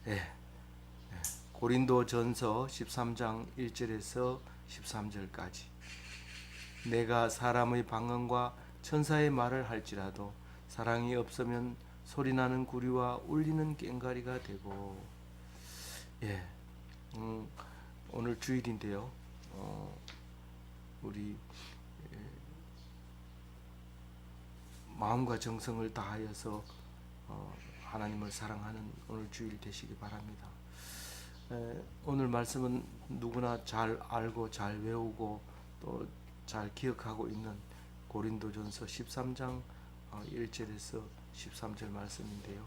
예, 고린도전서 13장 1절에서 13절까지. 내가 사람의 방언과 천사의 말을 할지라도 사랑이 없으면 소리나는 구리와 울리는 꽹과리가 되고. 예, 오늘 주일인데요. 우리 마음과 정성을 다하여서 하나님을 사랑하는 오늘 주일 되시기 바랍니다. 오늘 말씀은 누구나 잘 알고 잘 외우고 또 잘 기억하고 있는 고린도전서 13장 1절에서 13절 말씀인데요.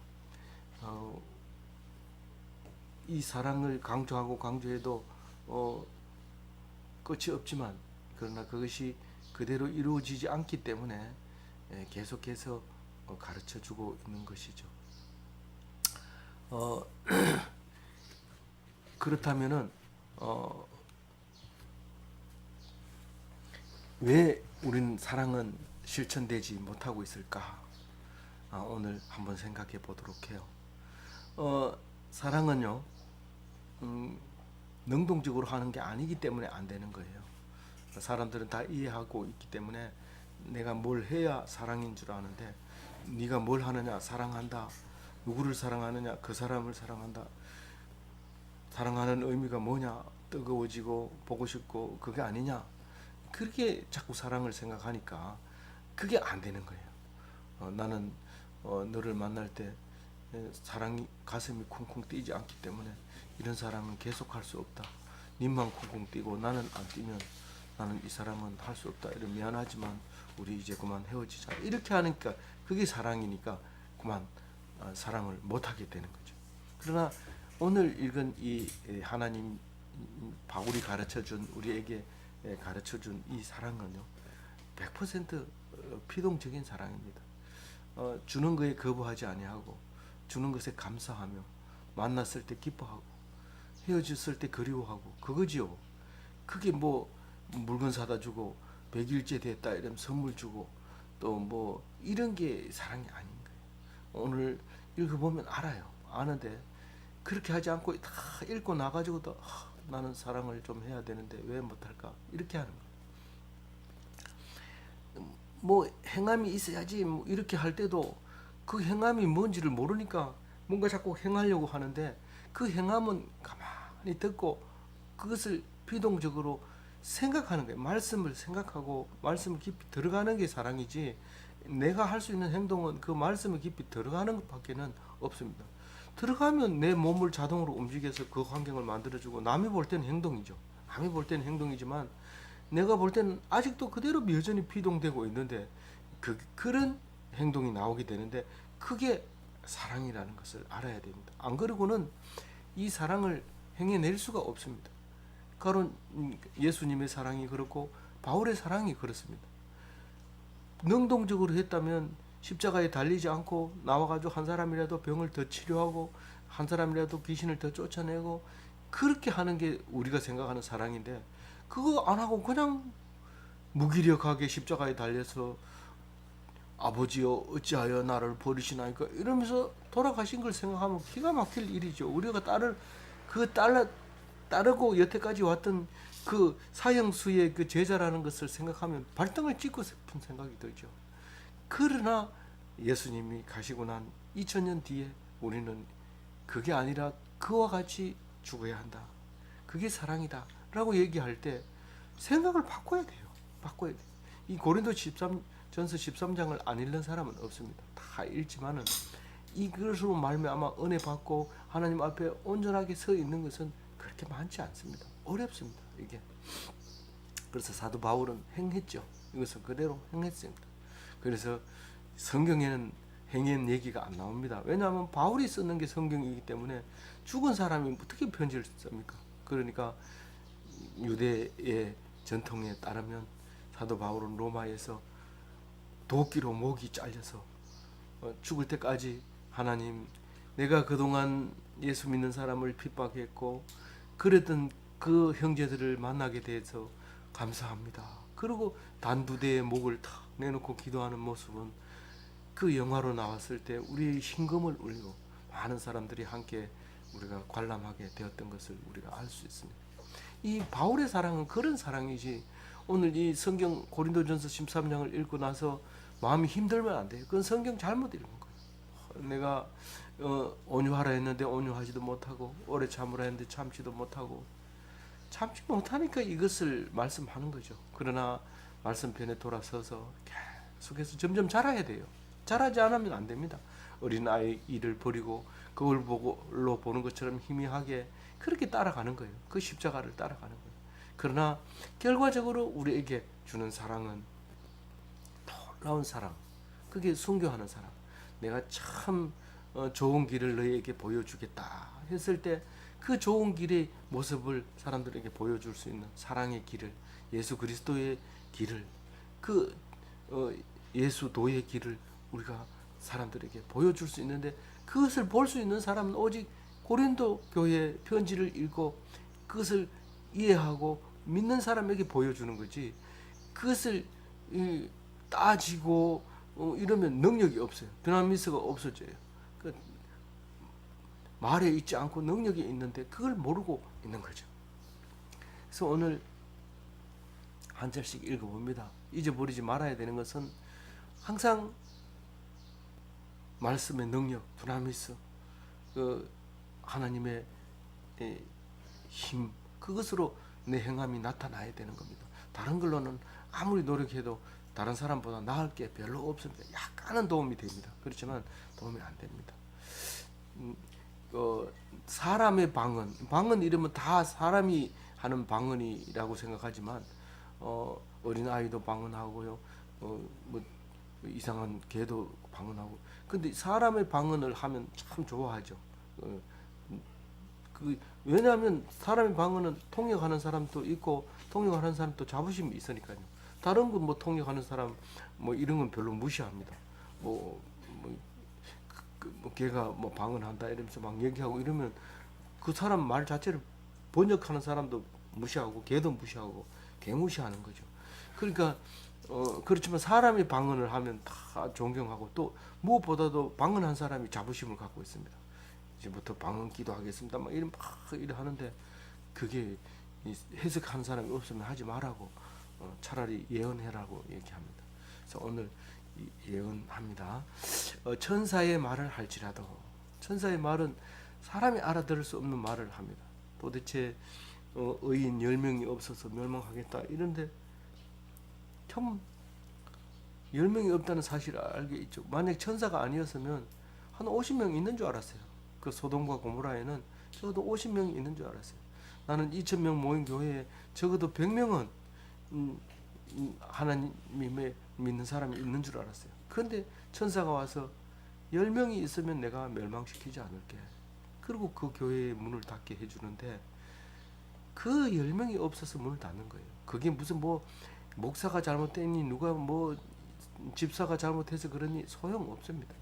이 사랑을 강조하고 강조해도 끝이 없지만, 그러나 그것이 그대로 이루어지지 않기 때문에 계속해서 가르쳐주고 있는 것이죠. 그렇다면은 왜 우리는 사랑은 실천되지 못하고 있을까? 오늘 한번 생각해 보도록 해요. 사랑은요, 능동적으로 하는 게 아니기 때문에 안 되는 거예요. 사람들은 다 이해하고 있기 때문에 내가 뭘 해야 사랑인 줄 아는데, 네가 뭘 하느냐, 사랑한다. 누구를 사랑하느냐, 그 사람을 사랑한다. 사랑하는 의미가 뭐냐, 뜨거워지고 보고 싶고 그게 아니냐, 그렇게 자꾸 사랑을 생각하니까 그게 안 되는 거예요. 나는 너를 만날 때 사랑이 가슴이 쿵쿵 뛰지 않기 때문에 이런 사랑은 계속할 수 없다. 님만 쿵쿵 뛰고 나는 안 뛰면 나는 이 사랑은 할 수 없다. 이런, 미안하지만 우리 이제 그만 헤어지자. 이렇게 하니까 그게 사랑이니까 그만 사랑을 못하게 되는 거죠. 그러나 오늘 읽은 이 하나님 바울이 가르쳐준, 우리에게 가르쳐준 이 사랑은요, 100% 피동적인 사랑입니다. 주는 것에 거부하지 아니하고, 주는 것에 감사하며, 만났을 때 기뻐하고, 헤어졌을 때 그리워하고, 그거지요. 그게 뭐 물건 사다 주고 100일째 됐다 이러면 선물 주고 또 뭐 이런 게 사랑이 아닌 거예요. 오늘 읽어보면 알아요. 아는데 그렇게 하지 않고 다 읽고 나가지고도 나는 사랑을 좀 해야 되는데 왜 못할까, 이렇게 하는 거예요. 뭐 행함이 있어야지 뭐 이렇게 할 때도 그 행함이 뭔지를 모르니까 뭔가 자꾸 행하려고 하는데, 그 행함은 가만히 듣고 그것을 비동적으로 생각하는 거예요. 말씀을 생각하고 말씀을 깊이 들어가는 게 사랑이지, 내가 할 수 있는 행동은 그 말씀을 깊이 들어가는 것밖에는 없습니다. 들어가면 내 몸을 자동으로 움직여서 그 환경을 만들어주고, 남이 볼 때는 행동이죠. 남이 볼 때는 행동이지만 내가 볼 때는 아직도 그대로 여전히 비동되고 있는데 그런 행동이 나오게 되는데, 그게 사랑이라는 것을 알아야 됩니다. 안 그러고는 이 사랑을 행해낼 수가 없습니다. 가론 예수님의 사랑이 그렇고 바울의 사랑이 그렇습니다. 능동적으로 했다면 십자가에 달리지 않고 나와가지고 한 사람이라도 병을 더 치료하고 한 사람이라도 귀신을 더 쫓아내고 그렇게 하는 게 우리가 생각하는 사랑인데, 그거 안 하고 그냥 무기력하게 십자가에 달려서 아버지여 어찌하여 나를 버리시나이까 이러면서 돌아가신 걸 생각하면 기가 막힐 일이죠. 우리가 따르고 여태까지 왔던 그 사형수의 그 제자라는 것을 생각하면 발등을 찍고 싶은 생각이 들죠. 그러나 예수님이 가시고 난 2000년 뒤에 우리는 그게 아니라 그와 같이 죽어야 한다, 그게 사랑이다 라고 얘기할 때 생각을 바꿔야 돼요. 바꿔야 돼요. 이 고린도 13, 전서 13장을 안 읽는 사람은 없습니다. 다 읽지만은 이것으로 말미암아 은혜 받고 하나님 앞에 온전하게 서 있는 것은 그렇게 많지 않습니다. 어렵습니다, 이게. 그래서 사도 바울은 행했죠. 이것은 그대로 행했습니다. 그래서 성경에는 행한 얘기가 안 나옵니다. 왜냐하면 바울이 쓰는 게 성경이기 때문에 죽은 사람이 어떻게 편지를 씁니까? 그러니까 유대의 전통에 따르면 사도 바울은 로마에서 도끼로 목이 잘려서 죽을 때까지, 하나님, 내가 그동안 예수 믿는 사람을 핍박했고 그랬던 그 형제들을 만나게 돼서 감사합니다. 그리고 단두대에 목을 탁 내놓고 기도하는 모습은 그 영화로 나왔을 때 우리의 심금을 울리고 많은 사람들이 함께 우리가 관람하게 되었던 것을 우리가 알 수 있습니다. 이 바울의 사랑은 그런 사랑이지, 오늘 이 성경 고린도전서 13장을 읽고 나서 마음이 힘들면 안 돼요. 그건 성경 잘못 읽은 거예요. 내가 온유하라 했는데 온유하지도 못하고, 오래 참으라 했는데 참지도 못하고, 참지 못하니까 이것을 말씀하는 거죠. 그러나 말씀편에 돌아서서 계속해서 점점 자라야 돼요. 자라지 않으면 안 됩니다. 어린아이 일을 버리고 그걸 보고로 보는 것처럼 희미하게 그렇게 따라가는 거예요. 그 십자가를 따라가는 거예요. 그러나 결과적으로 우리에게 주는 사랑은 놀라운 사랑, 그게 순교하는 사랑. 내가 참 좋은 길을 너희에게 보여주겠다 했을 때 그 좋은 길의 모습을 사람들에게 보여줄 수 있는 사랑의 길을, 예수 그리스도의 길을, 그 예수도의 길을 우리가 사람들에게 보여줄 수 있는데, 그것을 볼 수 있는 사람은 오직 고린도 교회 편지를 읽고 그것을 이해하고 믿는 사람에게 보여주는 거지, 그것을 따지고 이러면 능력이 없어요. 드나미스가 없어져요. 말에 있지 않고 능력이 있는데 그걸 모르고 있는 거죠. 그래서 오늘 한 절씩 읽어봅니다. 잊어버리지 말아야 되는 것은 항상 말씀의 능력, 두나미스, 그 하나님의 힘, 그것으로 내 행함이 나타나야 되는 겁니다. 다른 걸로는 아무리 노력해도 다른 사람보다 나을 게 별로 없습니다. 약간은 도움이 됩니다. 그렇지만 도움이 안 됩니다. 사람의 방언 이러면 다 사람이 하는 방언이라고 생각하지만 어린 아이도 방언하고요, 뭐 이상한 개도 방언하고. 근데 사람의 방언을 하면 참 좋아하죠. 왜냐하면 사람의 방언은 통역하는 사람도 있고 통역하는 사람도 자부심이 있으니까요. 다른 건 뭐 통역하는 사람 뭐 이런 건 별로 무시합니다. 뭐 걔가 뭐 방언한다 이러면서 막 얘기하고 이러면 그 사람 말 자체를 번역하는 사람도 무시하고 걔도 무시하고 개무시하는 거죠. 그러니까 그렇지만 사람이 방언을 하면 다 존경하고, 또 무엇보다도 방언한 사람이 자부심을 갖고 있습니다. 이제부터 방언 기도하겠습니다. 막 이런 하는데 그게 해석하는 사람이 없으면 하지 말라고, 차라리 예언해라고 얘기합니다. 그래서 오늘 예언합니다. 천사의 말을 할지라도, 천사의 말은 사람이 알아들을 수 없는 말을 합니다. 도대체 의인 10명이 없어서 멸망하겠다 이런데 참 10명이 없다는 사실을 알게 있죠. 만약 천사가 아니었으면 한 50명 있는 줄 알았어요. 그 소돔과 고모라에는 적어도 50명이 있는 줄 알았어요. 나는 2,000명 모인 교회에 적어도 100명은 하나님의 믿는 사람이 있는 줄 알았어요. 그런데 천사가 와서 10명이 있으면 내가 멸망시키지 않을게, 그리고 그 교회의 문을 닫게 해주는데 그 10명이 없어서 문을 닫는 거예요. 그게 무슨 뭐 목사가 잘못했니, 누가 뭐 집사가 잘못해서 그러니 소용없습니다.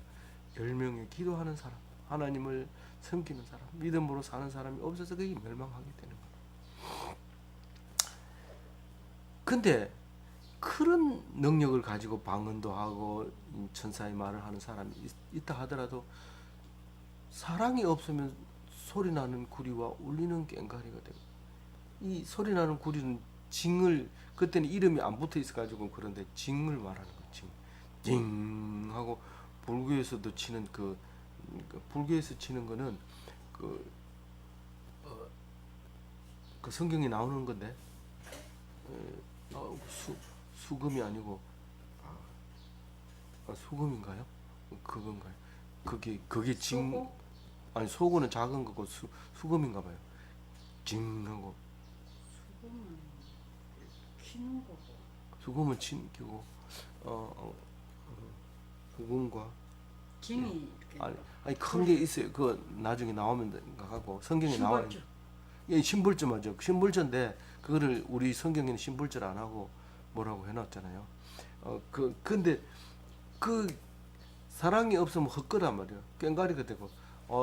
10명의 기도하는 사람, 하나님을 섬기는 사람, 믿음으로 사는 사람이 없어서 그게 멸망하게 되는 거예요. 근데 그런 능력을 가지고 방언도 하고 천사의 말을 하는 사람이 있다 하더라도 사랑이 없으면 소리나는 구리와 울리는 꽹과리가 되고, 이 소리나는 구리는 징을, 그때는 이름이 안 붙어 있어 가지고 그런데 징을 말하는 거예요. 징 하고, 불교에서도 치는 불교에서 치는 거는 그 성경에 나오는 건데 수금이 아니고 수금인가요? 그건가요? 그게 징. 소고? 아니 소고는 작은 거고 수금인가 봐요. 징하고. 수금은 키는 거고. 수금은 치고 수금과 징이 이렇게. 아니 큰 게 있어요. 그거 나중에 나오면 가고 성경에 나와요. 예, 신불주 맞죠. 신불주인데 그거를 우리 성경에는 신불주를 안 하고 뭐라고 해놨잖아요. 근데 그 사랑이 없으면 헛거란 말이에요. 꽹과리가 되고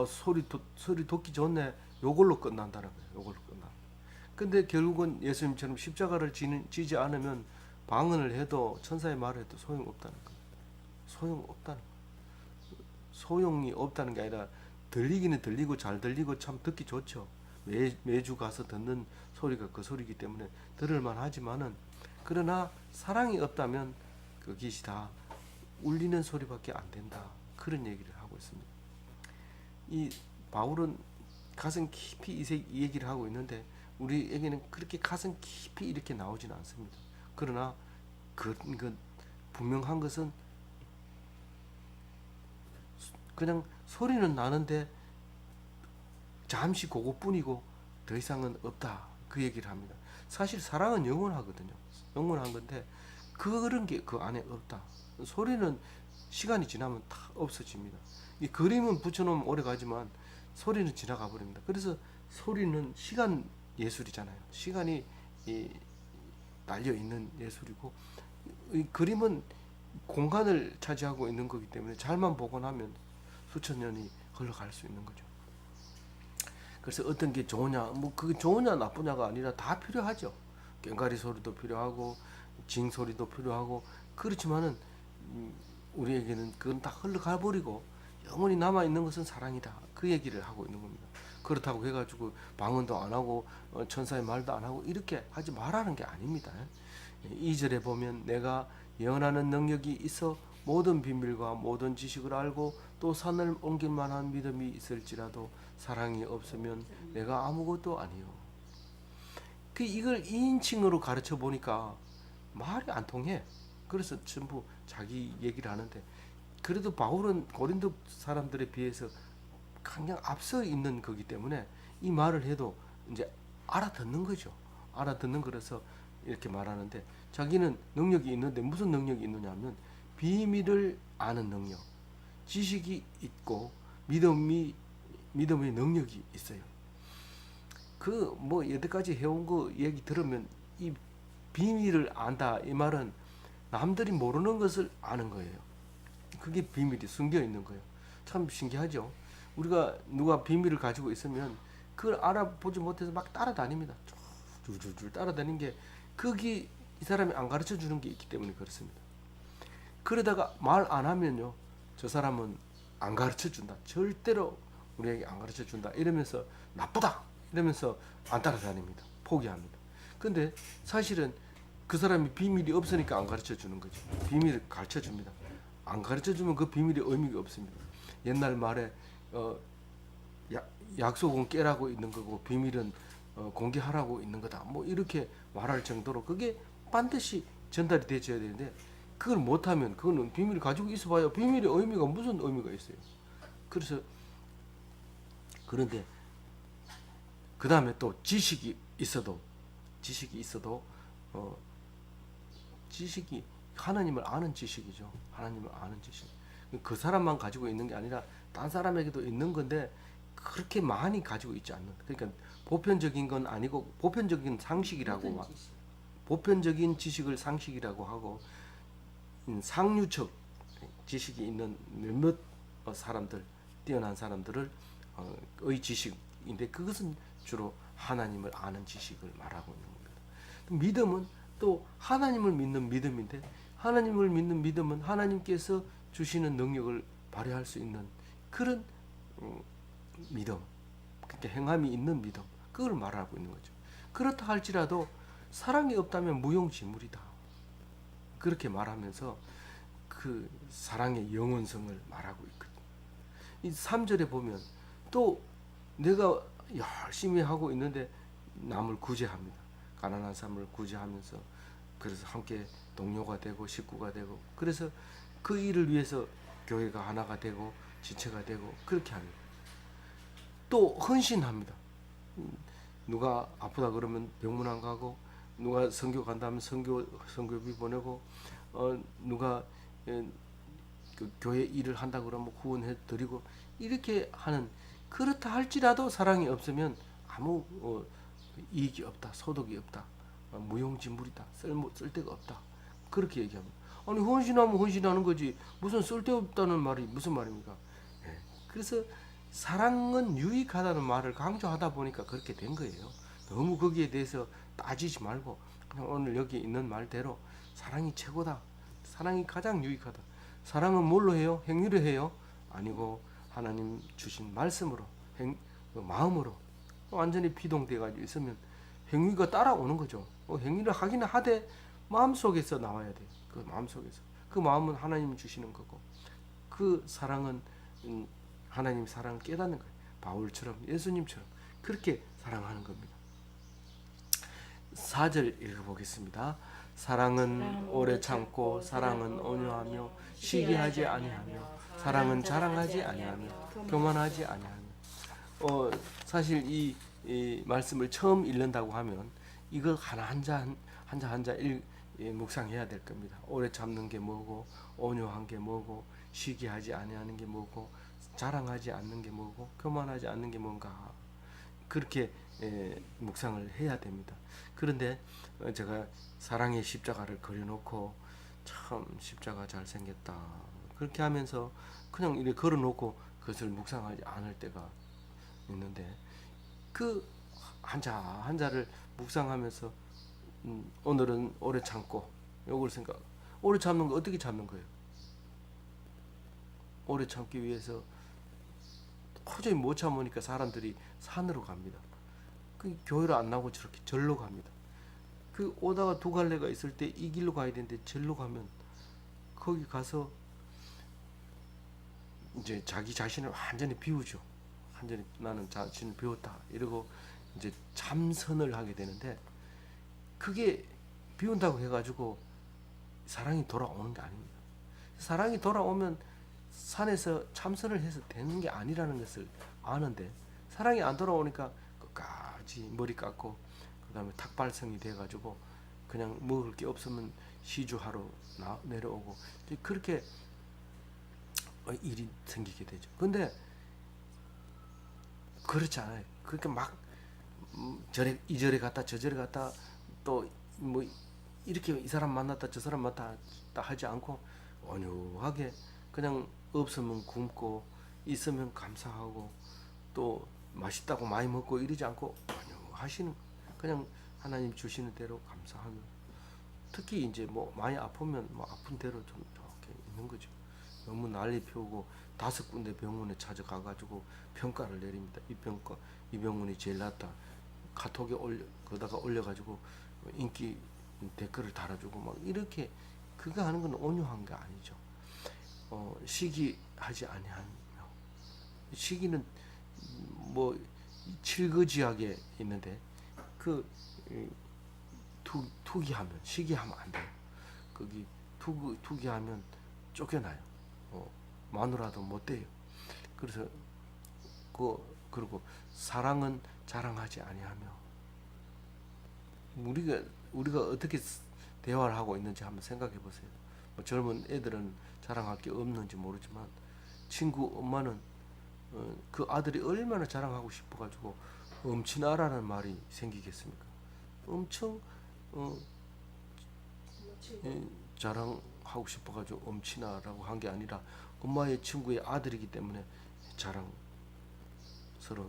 소리 돋기 좋네. 요걸로 끝난다는 거예요. 요걸로 끝나. 근데 결국은 예수님처럼 십자가를 지지 않으면 방언을 해도 천사의 말을 해도 소용없다는 거예요. 소용이 없다는 게 아니라 들리기는 들리고 잘 들리고 참 듣기 좋죠. 매주 가서 듣는 소리가 그 소리이기 때문에 들을만 하지만은, 그러나 사랑이 없다면 그것이 다 울리는 소리밖에 안 된다, 그런 얘기를 하고 있습니다. 이 바울은 가슴 깊이 이 얘기를 하고 있는데 우리에게는 그렇게 가슴 깊이 이렇게 나오지는 않습니다. 그러나 그 분명한 것은 그냥 소리는 나는데 잠시 그것뿐이고 더 이상은 없다, 그 얘기를 합니다. 사실 사랑은 영원하거든요. 영원한 건데 그런 게 그 안에 없다. 소리는 시간이 지나면 다 없어집니다. 이 그림은 붙여놓으면 오래 가지만 소리는 지나가 버립니다. 그래서 소리는 시간 예술이잖아요. 시간이 날려 있는 예술이고, 이 그림은 공간을 차지하고 있는 거기 때문에 잘만 복원하면 수천 년이 흘러갈 수 있는 거죠. 그래서 어떤 게 좋으냐, 뭐 그게 좋으냐 나쁘냐가 아니라 다 필요하죠. 꽹과리 소리도 필요하고 징 소리도 필요하고, 그렇지만은 우리에게는 그건 다 흘러가 버리고 영원히 남아 있는 것은 사랑이다, 그 얘기를 하고 있는 겁니다. 그렇다고 해가지고 방언도 안 하고 천사의 말도 안 하고 이렇게 하지 말라는 게 아닙니다. 2절에 보면 내가 예언하는 능력이 있어 모든 비밀과 모든 지식을 알고 또 산을 옮길 만한 믿음이 있을지라도 사랑이 없으면 내가 아무것도 아니요. 이걸 2인칭으로 가르쳐 보니까 말이 안 통해. 그래서 전부 자기 얘기를 하는데, 그래도 바울은 고린도 사람들에 비해서 그냥 앞서 있는 거기 때문에 이 말을 해도 이제 알아듣는 거죠. 알아듣는 거라서 이렇게 말하는데, 자기는 능력이 있는데 무슨 능력이 있느냐면 비밀을 아는 능력, 지식이 있고 믿음의 능력이 있어요. 그 뭐 여태까지 해온 거 얘기 들으면 이 비밀을 안다, 이 말은 남들이 모르는 것을 아는 거예요. 그게 비밀이 숨겨 있는 거예요. 참 신기하죠. 우리가 누가 비밀을 가지고 있으면 그걸 알아보지 못해서 막 따라다닙니다. 줄줄줄 따라다니는 게, 그게 이 사람이 안 가르쳐 주는 게 있기 때문에 그렇습니다. 그러다가 말 안 하면요, 저 사람은 안 가르쳐 준다, 절대로 우리에게 안 가르쳐 준다 이러면서 나쁘다 이러면서 안 따라다닙니다. 포기합니다. 근데 사실은 그 사람이 비밀이 없으니까 안 가르쳐 주는 거죠. 비밀을 가르쳐 줍니다. 안 가르쳐 주면 그 비밀이 의미가 없습니다. 옛날 말에 약속은 깨라고 있는 거고 비밀은 공개하라고 있는 거다, 뭐 이렇게 말할 정도로 그게 반드시 전달이 되어야 되는데, 그걸 못하면 그거는 비밀을 가지고 있어봐야 비밀의 의미가 무슨 의미가 있어요. 그래서 그런데 그 다음에 또 지식이 있어도 지식이 하나님을 아는 지식이죠. 하나님을 아는 지식. 그 사람만 가지고 있는 게 아니라 딴 사람에게도 있는 건데 그렇게 많이 가지고 있지 않는. 그러니까 보편적인 건 아니고 보편적인 상식이라고, 보편적인 지식을 상식이라고 하고, 상류적 지식이 있는 몇몇 사람들, 뛰어난 사람들을 의 지식인데, 그것은 주로 하나님을 아는 지식을 말하고 있는 겁니다. 믿음은 또 하나님을 믿는 믿음인데, 하나님을 믿는 믿음은 하나님께서 주시는 능력을 발휘할 수 있는 그런 믿음, 그러니까 행함이 있는 믿음, 그걸 말하고 있는 거죠. 그렇다 할지라도 사랑이 없다면 무용지물이다, 그렇게 말하면서 그 사랑의 영원성을 말하고 있거든요. 이 3절에 보면 또 내가 열심히 하고 있는데 남을 구제합니다. 가난한 사람을 구제하면서, 그래서 함께 동료가 되고 식구가 되고, 그래서 그 일을 위해서 교회가 하나가 되고 지체가 되고 그렇게 합니다. 또 헌신합니다. 누가 아프다 그러면 병문 안 가고, 누가 선교 간다면 선교비 보내고, 누가 그 교회 일을 한다 그러면 후원해 드리고, 이렇게 하는. 그렇다 할지라도 사랑이 없으면 아무 이익이 없다, 소득이 없다, 무용지물이다, 쓸데가 없다, 그렇게 얘기합니다. 아니 헌신하면 헌신하는 거지 무슨 쓸데없다는 말이 무슨 말입니까? 네. 그래서 사랑은 유익하다는 말을 강조하다 보니까 그렇게 된 거예요. 너무 거기에 대해서 따지지 말고 그냥 오늘 여기 있는 말대로 사랑이 최고다, 사랑이 가장 유익하다. 사랑은 뭘로 해요? 행위로 해요? 아니고 하나님 주신 말씀으로 마음으로 완전히 비동돼 가지고 있으면 행위가 따라오는 거죠. 행위를 하기는 하되 마음속에서 나와야 돼. 그 마음속에서. 그 마음은 하나님이 주시는 거고 그 사랑은 하나님 사랑을 깨닫는 거예요. 바울처럼 예수님처럼 그렇게 사랑하는 겁니다. 4절 읽어보겠습니다. 사랑은 오래 참고 사랑은 온유하며 시기하지 아니하며 사랑은 자랑하지 아니하며 교만하지 아니하며 사실 이 말씀을 처음 읽는다고 하면 이거 하나 한자 묵상해야 될 겁니다. 오래 참는 게 뭐고 온유한 게 뭐고 시기하지 아니하는 게 뭐고 자랑하지 않는 게 뭐고 교만하지 않는 게 뭔가 그렇게 묵상을 해야 됩니다. 그런데 제가 사랑의 십자가를 그려놓고 참 십자가 잘생겼다 그렇게 하면서 그냥 이렇게 걸어놓고 그것을 묵상하지 않을 때가 있는데 그 한자를 묵상하면서 오늘은 오래 참고 요걸 오래 참는 거 어떻게 참는 거예요? 오래 참기 위해서 도저히 못 참으니까 사람들이 산으로 갑니다. 그 교회를 안 나오고 저렇게 절로 갑니다. 그 오다가 두 갈래가 있을 때 이 길로 가야 되는데 절로 가면 거기 가서 이제 자기 자신을 완전히 비우죠. 완전히 나는 자신을 비웠다 이러고 이제 참선을 하게 되는데 그게 비운다고 해가지고 사랑이 돌아오는 게 아닙니다. 사랑이 돌아오면 산에서 참선을 해서 되는 게 아니라는 것을 아는데 사랑이 안 돌아오니까 끝까지 머리 깎고 그 다음에 탁발성이 돼가지고 그냥 먹을 게 없으면 시주하러 내려오고 그렇게 일이 생기게 되죠. 근데 그렇지 않아요. 그렇게 막 이절에 갔다 저절에 갔다 또 뭐 이렇게 이 사람 만났다 저 사람 만났다 하지 않고 온유하게 그냥 없으면 굶고 있으면 감사하고 또 맛있다고 많이 먹고 이러지 않고 온유하시는 그냥 하나님 주시는 대로 감사하며 특히 이제 뭐 많이 아프면 뭐 아픈 대로 좀 이렇게 있는 거죠. 너무 난리 피우고 5군데 병원에 찾아가가지고 평가를 내립니다. 이 병원이 제일 낫다. 카톡에 거다가 올려가지고 인기 댓글을 달아주고 막 이렇게 그거 하는 건 온유한 게 아니죠. 시기하지 아니하며 시기는 뭐 칠거지하게 있는데 그 투기하면 시기하면 안 돼요. 거기 투기하면 쫓겨나요. 마누라도 못 돼요. 그래서 그리고 사랑은 자랑하지 아니하며 우리가 어떻게 대화를 하고 있는지 한번 생각해 보세요. 뭐 젊은 애들은 자랑할 게 없는지 모르지만 친구 엄마는 그 아들이 얼마나 자랑하고 싶어가지고 엄친아라는 말이 생기겠습니까? 엄청 자랑하고 싶어가지고 엄친아라고 한 게 아니라 엄마의 친구의 아들이기 때문에 자랑스러운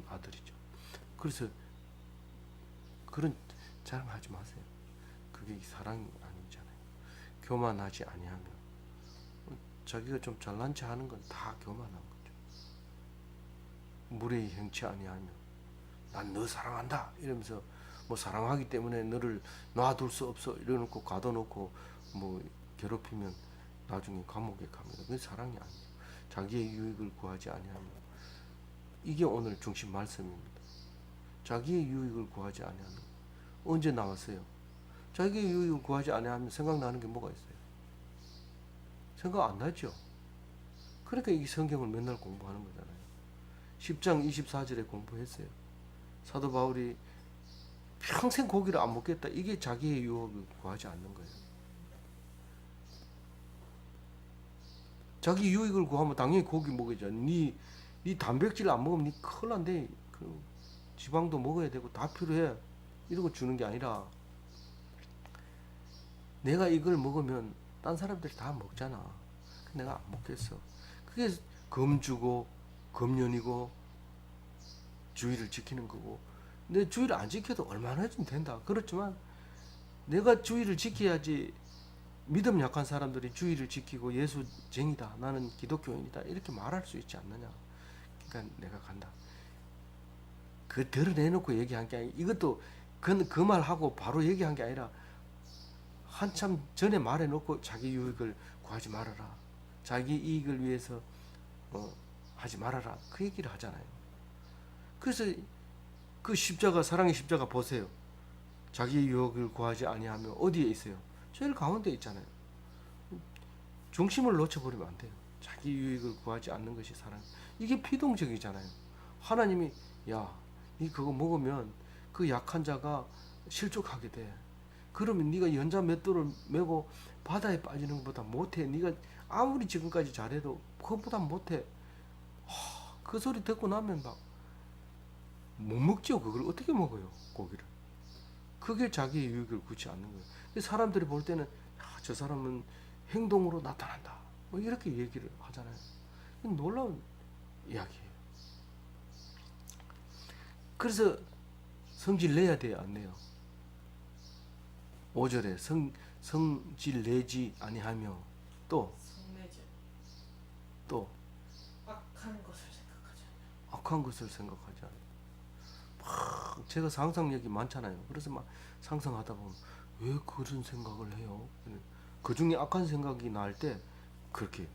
아들이죠. 그래서 그런 자랑하지 마세요. 그게 사랑이 아니잖아요. 교만하지 아니하며 자기가 좀 잘난 체 하는 건 다 교만한 거죠. 무례히 행치 아니하며 난 너 사랑한다 이러면서 뭐 사랑하기 때문에 너를 놔둘 수 없어 이래놓고 가둬놓고 뭐 괴롭히면 나중에 감옥에 갑니다. 그게 사랑이 아니에요. 자기의 유익을 구하지 아니하며 이게 오늘 중심 말씀입니다. 자기의 유익을 구하지 아니하며 언제 나왔어요? 자기의 유익을 구하지 아니하면 생각나는 게 뭐가 있어요? 생각 안 나죠? 그러니까 이 성경을 맨날 공부하는 거잖아요. 10장 24절에 공부했어요. 사도 바울이 평생 고기를 안 먹겠다. 이게 자기의 유익을 구하지 않는 거예요. 자기 유익을 구하면 당연히 고기 먹어야죠. 네 단백질 안 먹으면 네 큰일 난대. 그 지방도 먹어야 되고 다 필요해. 이러고 주는 게 아니라 내가 이걸 먹으면 딴 사람들이 다 먹잖아. 내가 안 먹겠어. 그게 금주고 금연이고 주의를 지키는 거고 내 주의를 안 지켜도 얼마나 좀 된다. 그렇지만 내가 주의를 지켜야지 믿음 약한 사람들이 주의를 지키고 예수쟁이다. 나는 기독교인이다. 이렇게 말할 수 있지 않느냐. 그러니까 내가 간다. 그 드러내놓고 얘기한 게 아니라 이것도 그 말하고 바로 얘기한 게 아니라 한참 전에 말해놓고 자기 유익을 구하지 말아라. 자기 이익을 위해서 하지 말아라. 그 얘기를 하잖아요. 그래서 그 십자가, 사랑의 십자가 보세요. 자기 유익을 구하지 아니하며 어디에 있어요? 제일 가운데 있잖아요. 중심을 놓쳐버리면 안 돼요. 자기 유익을 구하지 않는 것이 사랑. 이게 피동적이잖아요. 하나님이 야, 니 그거 먹으면 그 약한 자가 실족하게 돼. 그러면 네가 연자 맷돌을 메고 바다에 빠지는 것보다 못해. 네가 아무리 지금까지 잘해도 그것보다 못해. 그 소리 듣고 나면 막 못 먹죠. 그걸 어떻게 먹어요? 고기를. 그게 자기의 유익을 구치 않는 거예요. 사람들이 볼 때는 야, 저 사람은 행동으로 나타난다. 뭐 이렇게 얘기를 하잖아요. 놀라운 이야기예요. 그래서 성질 내야 돼요, 안 내요? 5절에 성질 내지 아니하며 또 악한 것을 생각하지 않아요. 악한 것을 생각하지 않아요. 막 제가 상상력이 많잖아요. 그래서 막 상상하다 보면 왜 그런 생각을 해요? 그 중에 악한 생각이 날 때 그렇게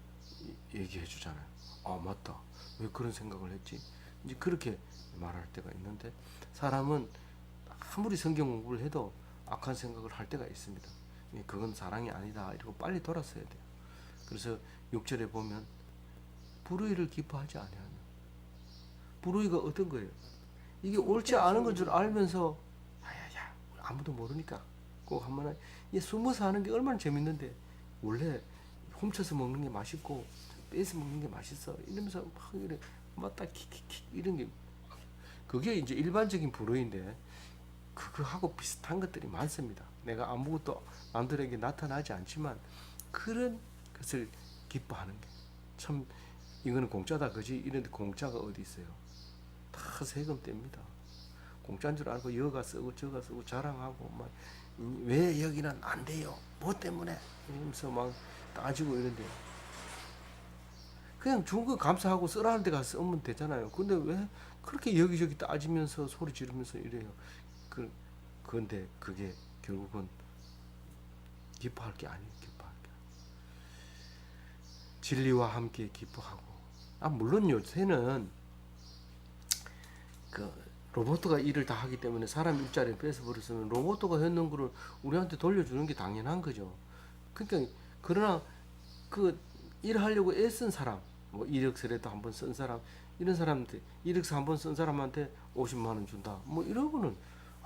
얘기해 주잖아요. 아, 맞다. 왜 그런 생각을 했지? 이제 그렇게 말할 때가 있는데 사람은 아무리 성경 공부를 해도 악한 생각을 할 때가 있습니다. 그건 사랑이 아니다. 이러고 빨리 돌았어야 돼요. 그래서 6절에 보면 불의를 기뻐하지 아니하며. 불의가 어떤 거예요? 이게 옳지 않은 건 줄 알면서 야야야 아무도 모르니까 꼭 한번 숨어서 하는 게 얼마나 재밌는데 원래 훔쳐서 먹는 게 맛있고 뺏어 먹는 게 맛있어 이러면서 막 이래 맞다 킥킥킥 이런 게 그게 이제 일반적인 불의인데 그거하고 비슷한 것들이 많습니다. 내가 아무것도 남들에게 나타나지 않지만 그런 것을 기뻐하는 게 참 이거는 공짜다 그지 이런데 공짜가 어디 있어요? 다 세금 뗍니다. 공짜인 줄 알고 여가 쓰고 저가 쓰고 자랑하고 막 왜 여기는 안 돼요? 뭐 때문에? 이러면서 막 따지고 이런데 그냥 준 거 감사하고 쓰라는 데 가서 쓰면 되잖아요. 근데 왜 그렇게 여기저기 따지면서 소리 지르면서 이래요? 그런데 그게 결국은 기뻐할 게 아니에요. 기뻐할 게 진리와 함께 기뻐하고 물론 요새는 그 로봇가 일을 다 하기 때문에 사람 일자리를 뺏어버렸으면 로봇가 했는 거를 우리한테 돌려주는 게 당연한 거죠. 그러니까 그러나 그 일하려고 애쓴 사람, 뭐 이력서라도 한번 쓴 사람 이런 사람한테 이력서 한번 쓴 사람한테 50만 원 준다. 뭐 이런 거는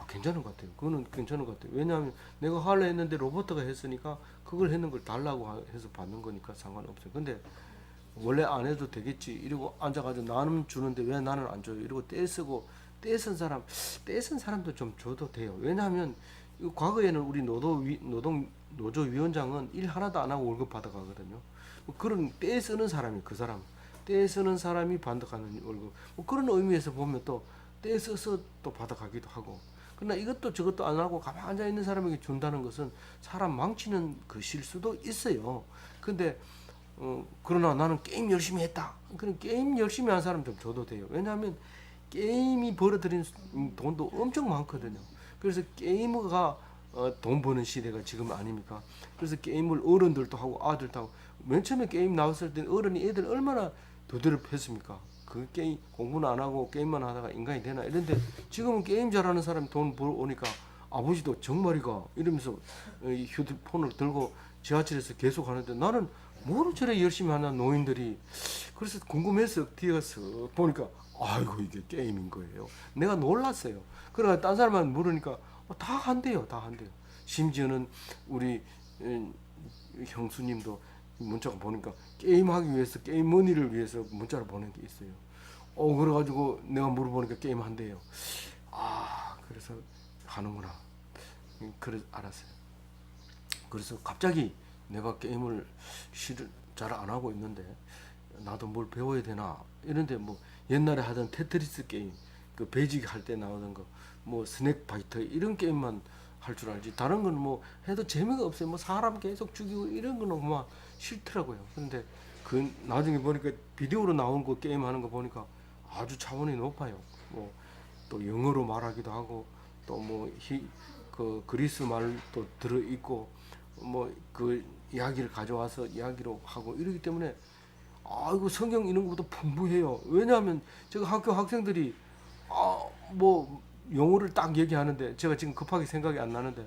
괜찮은 것 같아요. 그거는 괜찮은 것 같아요. 왜냐하면 내가 하려 했는데 로봇가 했으니까 그걸 했는 걸 달라고 해서 받는 거니까 상관없어요. 근데 원래 안 해도 되겠지 이러고 앉아가지고 나는 주는데 왜 나는 안 줘요 이러고 떼쓰고 떼쓴 사람도 좀 줘도 돼요. 왜냐하면 과거에는 우리 노조위원장은 일 하나도 안 하고 월급 받아가거든요. 뭐 그런 떼쓰는 사람이 그 사람 떼쓰는 사람이 받아가는 월급 뭐 그런 의미에서 보면 또 떼써서 또 받아가기도 하고 그러나 이것도 저것도 안 하고 가만 앉아 있는 사람에게 준다는 것은 사람 망치는 그 실수도 있어요. 근데 그러나 나는 게임 열심히 했다. 그럼 게임 열심히 한 사람 좀 줘도 돼요. 왜냐하면 게임이 벌어들인 돈도 엄청 많거든요. 그래서 게이머가 돈 버는 시대가 지금 아닙니까? 그래서 게임을 어른들도 하고 아들도 하고 맨 처음에 게임 나왔을 때 어른이 애들 얼마나 두드럽했습니까? 그 게임 공부는 안 하고 게임만 하다가 인간이 되나 이런데 지금은 게임 잘하는 사람이 돈 벌어오니까 아버지도 정말이가 이러면서 휴대폰을 들고 지하철에서 계속 하는데 나는 뭐를 저래 열심히 하나 노인들이 그래서 궁금해서 뒤에 가서 보니까 아이고 이게 게임인 거예요. 내가 놀랐어요. 그러니까 딴 사람한테 물으니까 다 한대요. 다 한대요. 심지어는 우리 형수님도 문자가 보니까 게임하기 위해서 게임 머니를 위해서 문자를 보낸 게 있어요. 그래가지고 내가 물어보니까 게임 한대요. 그래서 하는구나. 그래 알았어요. 그래서 갑자기 내가 게임을 잘 안 하고 있는데 나도 뭘 배워야 되나 이런데 뭐 옛날에 하던 테트리스 게임 그 베이직 할 때 나오던 거 뭐 스낵 파이터 이런 게임만 할 줄 알지 다른 건 뭐 해도 재미가 없어요. 뭐 사람 계속 죽이고 이런 거는 막 싫더라고요. 근데 그 나중에 보니까 비디오로 나온 거 게임 하는 거 보니까 아주 차원이 높아요. 뭐 또 영어로 말하기도 하고 또 뭐 그 그리스 말도 들어 있고 뭐 그 이야기를 가져와서 이야기로 하고 이러기 때문에 이거 성경 이런 것보다 풍부해요. 왜냐하면 제가 학교 학생들이 뭐 영어를 딱 얘기하는데 제가 지금 급하게 생각이 안 나는데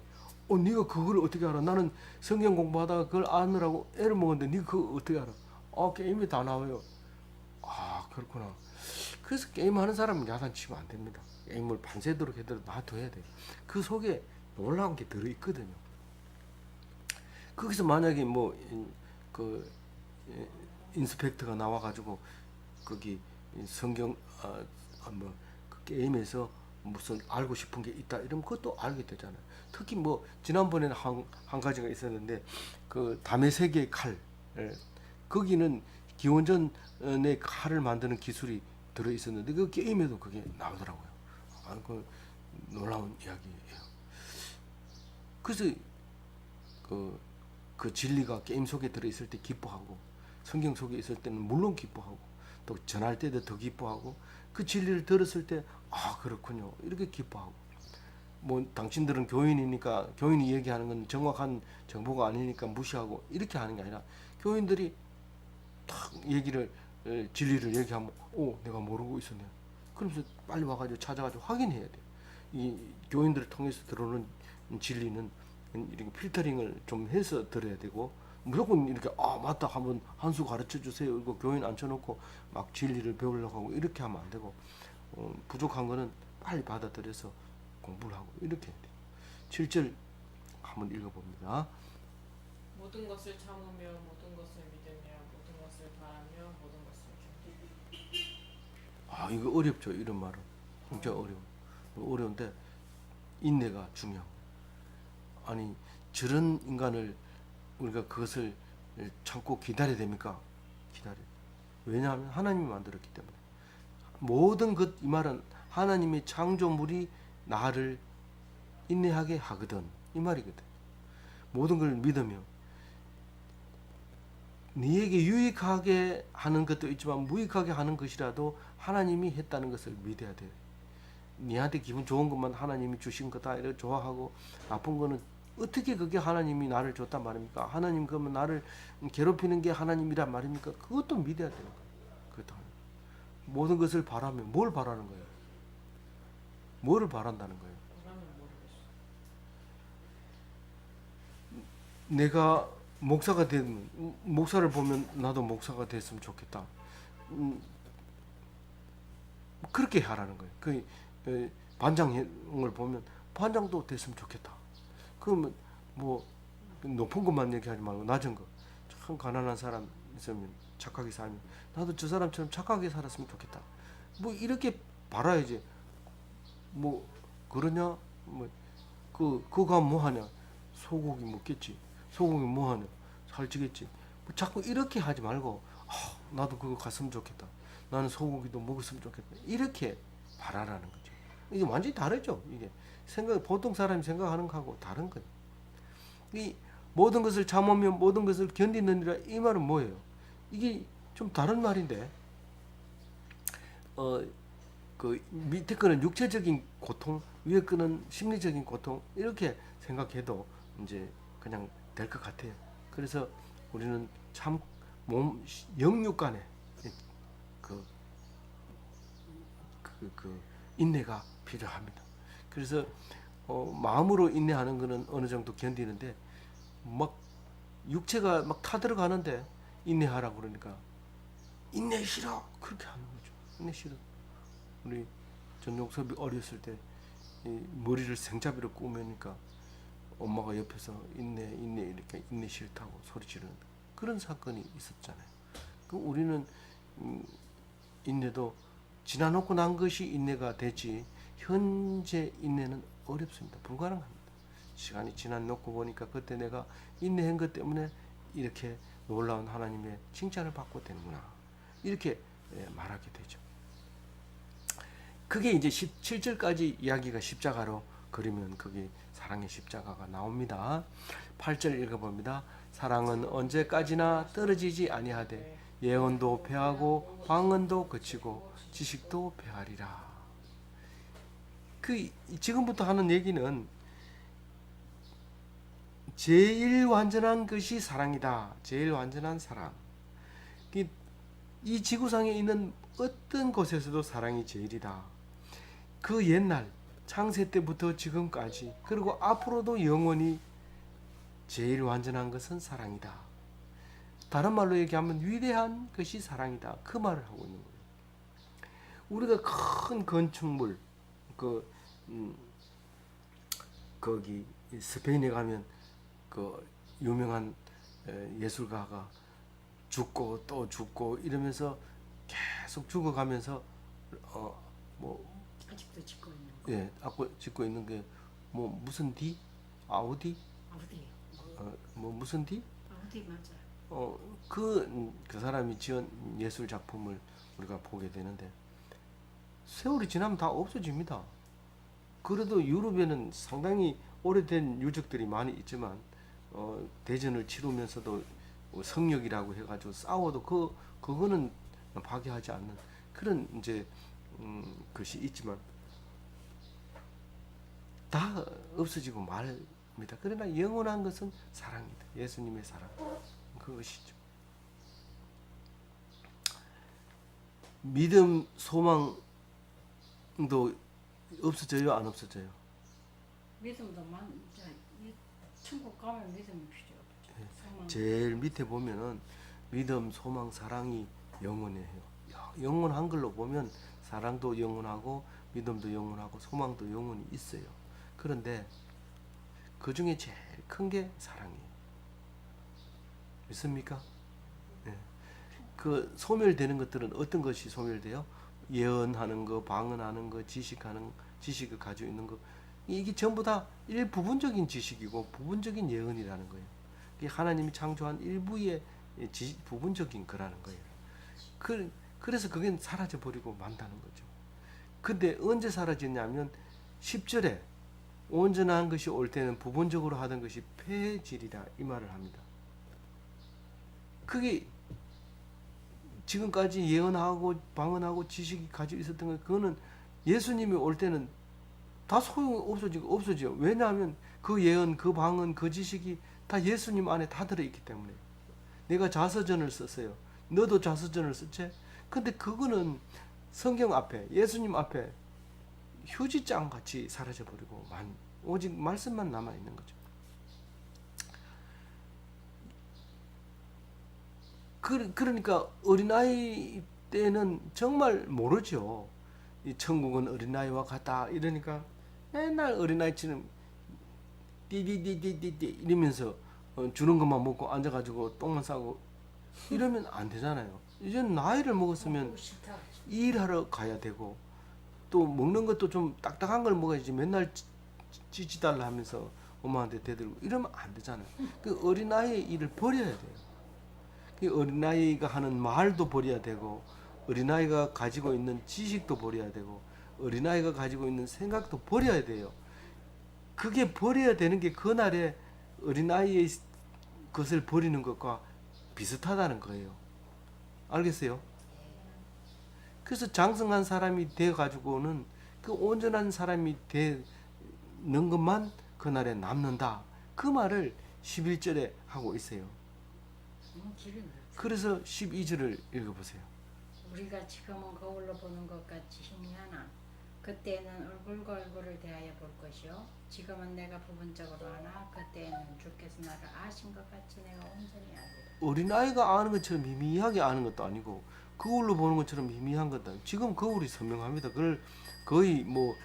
네가 그걸 어떻게 알아? 나는 성경 공부하다가 그걸 아느라고 애를 먹었는데 네가 그걸 어떻게 알아? 게임에 다 나와요. 그렇구나. 그래서 게임하는 사람은 야단치면 안 됩니다. 게임을 밤새도록 해도 놔둬야 돼요. 그 속에 놀라운 게 들어있거든요. 거기서 만약에 그 인스펙터가 나와가지고 거기 성경 그 게임에서 무슨 알고 싶은 게 있다 이러면 그것도 알게 되잖아요. 특히 뭐 지난번에는 한 가지가 있었는데 그 담의 세계의 칼, 거기는 기원전의 칼을 만드는 기술이 들어 있었는데 그 게임에도 그게 나오더라고요. 그 놀라운 이야기예요. 그래서 그 진리가 게임 속에 들어 있을 때 기뻐하고 성경 속에 있을 때는 물론 기뻐하고 또 전할 때도 더 기뻐하고 그 진리를 들었을 때 그렇군요 이렇게 기뻐하고 뭐 당신들은 교인이니까 교인이 얘기하는 건 정확한 정보가 아니니까 무시하고 이렇게 하는 게 아니라 교인들이 탁 진리를 얘기하면 내가 모르고 있었네. 그러면서 빨리 와가지고 찾아가지고 확인해야 돼. 이 교인들을 통해서 들어오는 진리는 이렇게 필터링을 좀 해서 들어야 되고 무조건 이렇게 맞다 한번 한 수 가르쳐 주세요. 이거 교인 앉혀놓고 막 진리를 배우려고 하고 이렇게 하면 안 되고 부족한 거는 빨리 받아들여서 공부를 하고 이렇게 해야 돼요. 7절 한번 읽어봅니다. 모든 것을 참으며 모든 것을 믿으며 모든 것을 바라며 모든 것을 견디고. 이거 어렵죠. 이런 말은 진짜 어려운데 인내가 중요한 거예요. 아니 저런 인간을 우리가 그것을 참고 기다려야 됩니까? 기다려. 왜냐하면 하나님이 만들었기 때문에. 모든 것 이 말은 하나님의 창조물이 나를 인내하게 하거든 이 말이거든. 모든 걸 믿으며 네에게 유익하게 하는 것도 있지만 무익하게 하는 것이라도 하나님이 했다는 것을 믿어야 돼. 네한테 기분 좋은 것만 하나님이 주신 거다 이렇게 좋아하고 나쁜 거는 어떻게 그게 하나님이 나를 줬단 말입니까? 하나님 그러면 나를 괴롭히는 게 하나님이란 말입니까? 그것도 믿어야 되는 거예요. 그것도 모든 것을 바라며 뭘 바라는 거예요? 뭐를 바란다는 거예요? 바라면 모르겠어. 내가 목사가 되면 목사를 보면 나도 목사가 됐으면 좋겠다. 그렇게 하라는 거예요. 그 반장을 보면 반장도 됐으면 좋겠다. 그러면 뭐 높은 것만 얘기하지 말고 낮은 거. 참 가난한 사람 있으면 착하게 살면 나도 저 사람처럼 착하게 살았으면 좋겠다. 뭐 이렇게 바라야지. 뭐 그러냐? 뭐 그거 뭐 하냐? 소고기 먹겠지. 소고기 뭐 하냐? 살찌겠지. 뭐 자꾸 이렇게 하지 말고 나도 그거 갔으면 좋겠다. 나는 소고기도 먹었으면 좋겠다. 이렇게 바라라는 거죠. 이게 완전히 다르죠. 이게 보통 사람이 생각하는 거하고 다른 거예요. 이 모든 것을 참으며 모든 것을 견디느니라 이 말은 뭐예요? 이게 좀 다른 말인데 그 밑에 거는 육체적인 고통, 위에 거는 심리적인 고통 이렇게 생각해도 이제 그냥 될 것 같아요. 그래서 우리는 참 영육 간에 그 인내가 필요합니다. 그래서 마음으로 인내하는 거는 어느 정도 견디는데 막 육체가 막 타들어가는데 인내하라고 그러니까 인내 싫어 그렇게 하는 거죠. 인내 싫어. 우리 전용섭이 어렸을 때 머리를 생잡이로 꾸며니까 엄마가 옆에서 인내 이렇게 인내 싫다고 소리 지르는 그런 사건이 있었잖아요. 그 우리는 인내도 지나놓고 난 것이 인내가 되지 현재 인내는 어렵습니다. 불가능합니다. 시간이 지나놓고 보니까 그때 내가 인내한 것 때문에 이렇게 놀라운 하나님의 칭찬을 받고 되는구나 이렇게 말하게 되죠. 그게 이제 17절까지 이야기가 십자가로 그리면 거기 사랑의 십자가가 나옵니다. 8절 읽어봅니다. 사랑은 언제까지나 떨어지지 아니하되 예언도 패하고 방언도 그치고 지식도 배하리라. 그 지금부터 하는 얘기는 제일 완전한 것이 사랑이다. 제일 완전한 사랑. 이 지구상에 있는 어떤 곳에서도 사랑이 제일이다. 그 옛날 창세 때부터 지금까지 그리고 앞으로도 영원히 제일 완전한 것은 사랑이다. 다른 말로 얘기하면 위대한 것이 사랑이다. 그 말을 하고 있는 거예요. 우리가 큰 건축물 거기 스페인에 가면 그 유명한 예술가가 죽고 또 죽고 이러면서 계속 죽어가면서 뭐 아직도 짓고 있는 거. 예, 짓고 있는 게 뭐 무슨 디? 아우디? 아우디. 뭐 무슨 디? 아우디 맞아요. 그 사람이 지은 예술 작품을 우리가 보게 되는데 세월이 지나면 다 없어집니다. 그래도 유럽에는 상당히 오래된 유적들이 많이 있지만 대전을 치르면서도 성역이라고 해가지고 싸워도 그거는 파괴하지 않는 그런 이제 것이 있지만 다 없어지고 말입니다. 그러나 영원한 것은 사랑이다. 예수님의 사랑 그것이죠. 믿음, 소망도 없어져요, 안 없어져요? 믿음도 이제 천국 가면 믿음이 필요 없죠. 소망. 제일 밑에 보면은 믿음, 소망, 사랑이 영원해요. 영원한 걸로 보면 사랑도 영원하고 믿음도 영원하고 소망도 영원히 있어요. 그런데 그 중에 제일 큰 게 사랑이에요. 믿습니까? 네. 그 소멸되는 것들은 어떤 것이 소멸돼요? 예언하는 거, 방언하는 거, 지식을 가지고 있는 거. 이게 전부 다 일부분적인 지식이고 부분적인 예언이라는 거예요. 이게 하나님이 창조한 일부의 부분적인 거라는 거예요. 그래서 그게 사라져 버리고 만다는 거죠. 근데 언제 사라지냐면 10절에 온전한 것이 올 때는 부분적으로 하던 것이 폐해지리라 이 말을 합니다. 그게 지금까지 예언하고 방언하고 지식이 가지고 있었던 거 그거는 예수님이 올 때는 다 소용 없어지죠. 왜냐하면 그 예언, 그 방언, 그 지식이 다 예수님 안에 다 들어있기 때문에. 내가 자서전을 썼어요. 너도 자서전을 썼지? 근데 그거는 성경 앞에, 예수님 앞에 휴지장 같이 사라져 버리고 오직 말씀만 남아 있는 거죠. 그러니까 어린아이 때는 정말 모르죠. 이 천국은 어린아이와 같다 이러니까 맨날 어린아이처럼 띠디디디디디 이러면서 주는 것만 먹고 앉아가지고 똥만 싸고 이러면 안 되잖아요. 이제 나이를 먹었으면 싫다. 일하러 가야 되고 또 먹는 것도 좀 딱딱한 걸 먹어야지 맨날 찌찌달라 하면서 엄마한테 대들고 이러면 안 되잖아요. 그 어린아이의 일을 버려야 돼요. 그 어린아이가 하는 말도 버려야 되고 어린아이가 가지고 있는 지식도 버려야 되고 어린아이가 가지고 있는 생각도 버려야 돼요. 그게 버려야 되는 게 그날의 어린아이의 것을 버리는 것과 비슷하다는 거예요. 알겠어요? 그래서 장성한 사람이 되어 가지고는 그 온전한 사람이 되는 것만 그날에 남는다. 그 말을 11절에 하고 있어요. 길은 그래서 12절을 읽어보세요. 우리가 지금은 거울로 보는 것 같이 희미하나 그때는 얼굴과 얼굴을 대하여 볼 것이요 지금은 내가 부분적으로 하나 그때는 주께서 나를 아신 것 같이 내가 온전히 알리라. 어린아이가 아는 것처럼 미미하게 아는 것도 아니고 거울로 보는 것처럼 미미한 것도 아니고 지금 거울이 선명합니다. 그걸 거의 뭐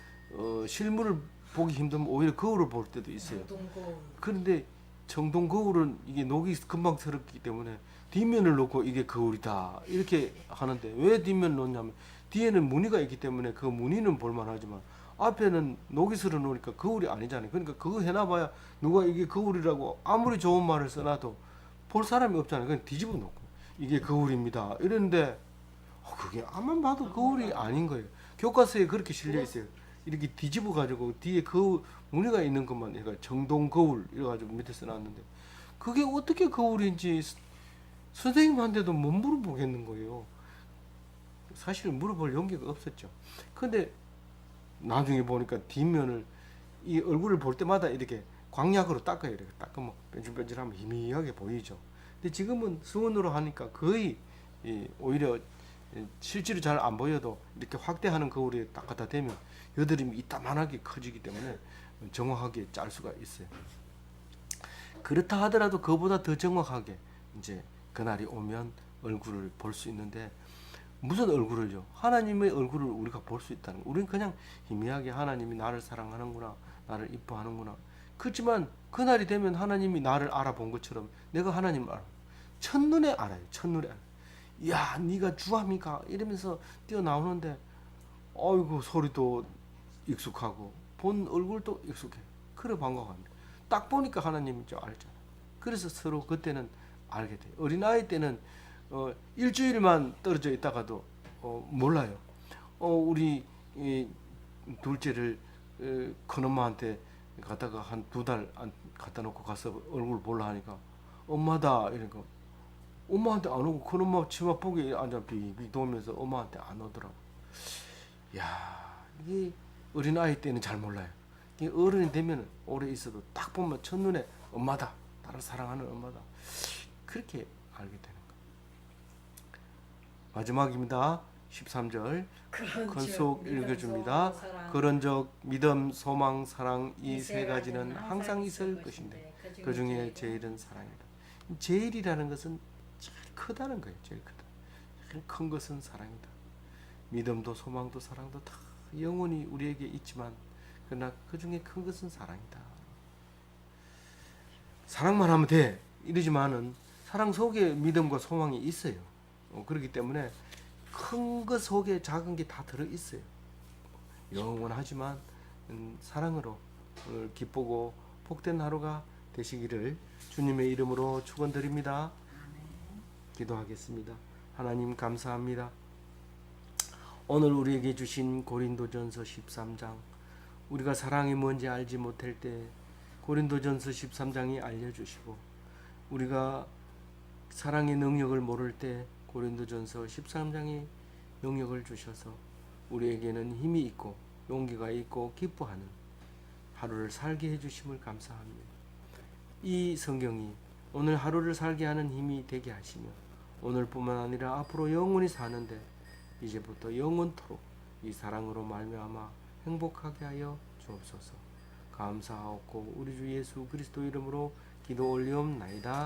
실물을 보기 힘들면 오히려 거울을 볼 때도 있어요. 동고 그런데 정동 거울은 이게 녹이 금방 들었기 때문에 뒷면을 놓고 이게 거울이다 이렇게 하는데 왜 뒷면을 놓냐면 뒤에는 무늬가 있기 때문에 그 무늬는 볼만하지만 앞에는 녹이 슬어 놓으니까 거울이 아니잖아요. 그러니까 그거 해놔봐야 누가 이게 거울이라고 아무리 좋은 말을 써놔도 볼 사람이 없잖아요. 그냥 뒤집어 놓고 이게 거울입니다 이랬는데 그게 아무만 봐도 거울이 아닌 거예요. 교과서에 그렇게 실려 있어요. 이렇게 뒤집어 가지고 뒤에 그 무늬가 있는 것만 얘가 정동 거울 이래가지고 밑에 써놨는데 그게 어떻게 거울인지 선생님한테도 못 물어보겠는 거예요. 사실 물어볼 용기가 없었죠. 근데 나중에 보니까 뒷면을 이 얼굴을 볼 때마다 이렇게 광약으로 닦아요. 이렇게 닦으면 뺀질뺀질하면 희미하게 보이죠. 근데 지금은 수건으로 하니까 거의 오히려 실제로 잘 안 보여도 이렇게 확대하는 거울에 딱 갖다 대면 여드름이 이따만하게 커지기 때문에 정확하게 짤 수가 있어요. 그렇다 하더라도 그보다 더 정확하게 이제 그날이 오면 얼굴을 볼 수 있는데, 무슨 얼굴을요? 하나님의 얼굴을 우리가 볼 수 있다는 거. 우리는 그냥 희미하게 하나님이 나를 사랑하는구나, 나를 이뻐하는구나. 그렇지만 그날이 되면 하나님이 나를 알아본 것처럼 내가 하나님을 알아. 첫눈에 알아요. 첫눈에 알아요. 야, 네가 주합니까? 이러면서 뛰어나오는데 어이구, 소리도 익숙하고 본 얼굴도 익숙해. 그래 반가워합니다. 딱 보니까 하나님인 줄 알잖아. 그래서 서로 그때는 알게 돼요. 어린아이 때는 일주일만 떨어져 있다가도 몰라요. 우리 둘째를 큰엄마한테 갔다가 한 2달 갖다 놓고 가서 얼굴 보려 하니까 엄마다 이러니까 엄마한테 안 오고 큰엄마 치마폭에 앉아 빙빙 돌면서 엄마한테 안 오더라고. 야, 이게 어린아이 때는 잘 몰라요. 이게 어른이 되면 오래 있어도 딱 보면 첫눈에 엄마다, 나를 사랑하는 엄마다, 그렇게 알게 되는 거예요. 마지막입니다. 13절 건속 읽어줍니다. 그런즉 믿음, 소망, 사랑 이 세 가지는 항상 있을 것인데 그 중에 제일은 사랑이다. 제일이라는 것은 제일 크다는 거예요. 제일 크다. 제일 큰 것은 사랑이다. 믿음도 소망도 사랑도 다 영원히 우리에게 있지만 그러나 그 중에 큰 것은 사랑이다. 사랑만 하면 돼 이러지만은 사랑 속에 믿음과 소망이 있어요. 그렇기 때문에 큰 것 속에 작은 게 다 들어 있어요. 영원하지만 사랑으로 오늘 기쁘고 복된 하루가 되시기를 주님의 이름으로 축원드립니다. 기도하겠습니다. 하나님 감사합니다. 오늘 우리에게 주신 고린도전서 13장, 우리가 사랑이 뭔지 알지 못할 때 고린도전서 13장이 알려주시고, 우리가 사랑의 능력을 모를 때 고린도전서 13장이 능력을 주셔서 우리에게는 힘이 있고 용기가 있고 기뻐하는 하루를 살게 해주심을 감사합니다. 이 성경이 오늘 하루를 살게 하는 힘이 되게 하시며 오늘뿐만 아니라 앞으로 영원히 사는데 이제부터 영원토록 이 사랑으로 말미암아 행복하게 하여 주옵소서. 감사하옵고 우리 주 예수 그리스도 이름으로 기도 올리옵나이다.